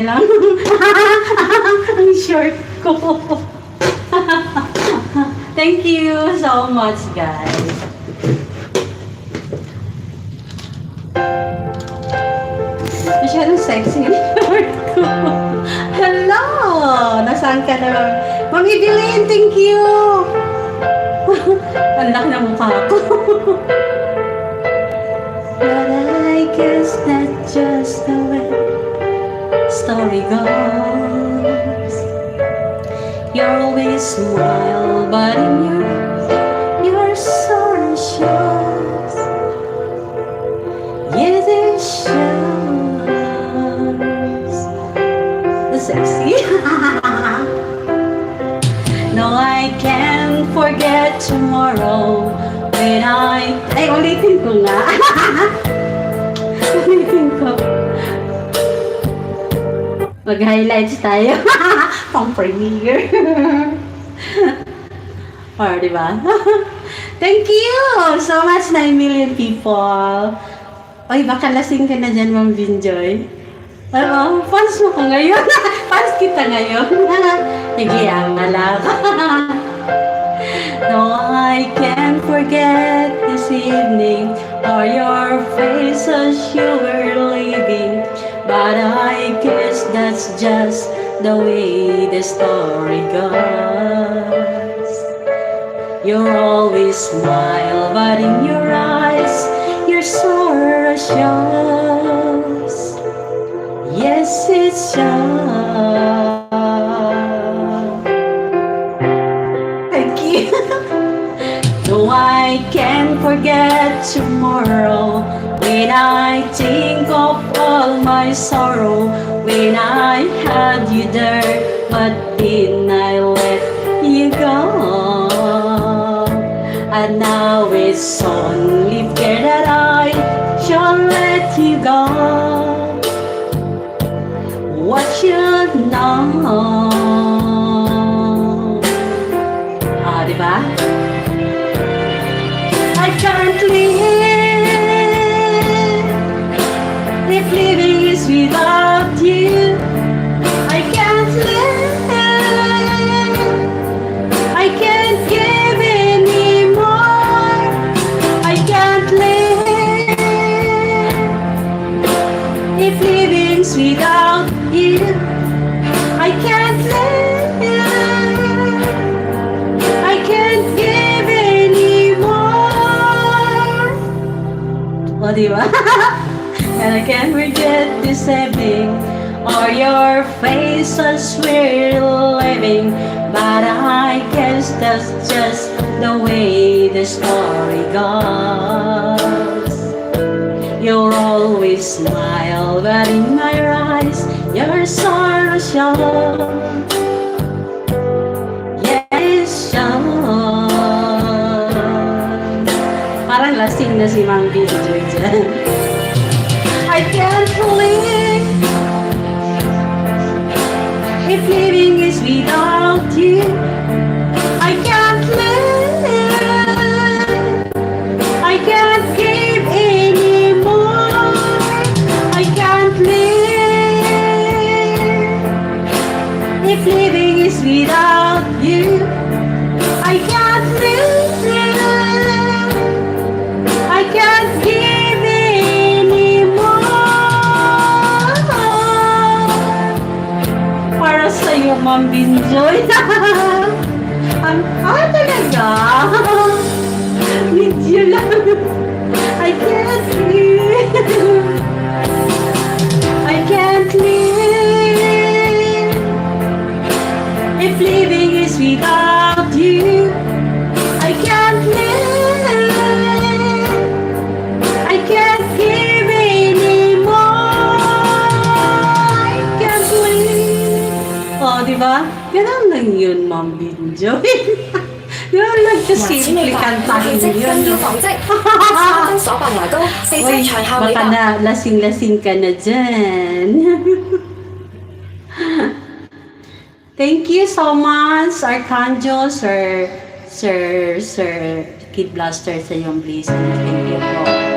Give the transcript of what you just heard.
lang. Ang short ko. Thank you so much, guys. Masyadong sexy yung short ko. Hello! Nasaan ka na? Mami Bilin, thank you! Ang laki ng mukha ko. But I guess that's just the way story goes. You always smile, but in your sorrow shows. Yes, it shows. The sexy. No, I can't forget tomorrow when ay, ulitin ko nga. Ulitin ko. Mag-highlights tayo. Pang premiere. Or, diba? Thank you so much, 9 million people. Oy, baka lasing ka na dyan, Ma'am Binjoy. Oo, fans mo ka ngayon. Fans kita ngayon. Nagiyang alam. No, I can't forget this evening or your face as you were leaving. But I guess that's just the way the story goes. You always smile, but in your eyes, your sorrow shows. Yes, it shows. Thank you. No, I can't forget tomorrow when I think of all my sorrow. When I had you there, but then I let you go. And now it's only fair that I shall let you go. What you know? Ah, diba? I can't live if living is without you. I can't live. I can't give anymore. I can't live if living's without you. I can't live. I can't give anymore. O, diba? And I can't forget this evening or your face as we're living. But I guess that's just the way the story goes. You'll always smile, but in my eyes, your sorrow shows. Yes, shows. Parang lasing na si Ma'am Binjoy dyan. I can't live if living is without you. I can't live. I can't give anymore. I can't live if living is without you. I can't live. I can't give anymore. Para sa'yo, Ma'am Binjoy. Talaga? Medyo lang. I can't live. I can't live if living is without you. I can't live. I can't give anymore. I can't live. Oh, diba? Ganun lang yun, Ma'am Binjoy. Ganun lang kasi simple kantahin yun. Uy, baka na lasing-lasing ka na dyan. Thank you so much, Arcangel, Sir Kid Blaster sa iyong blessing. Thank you po.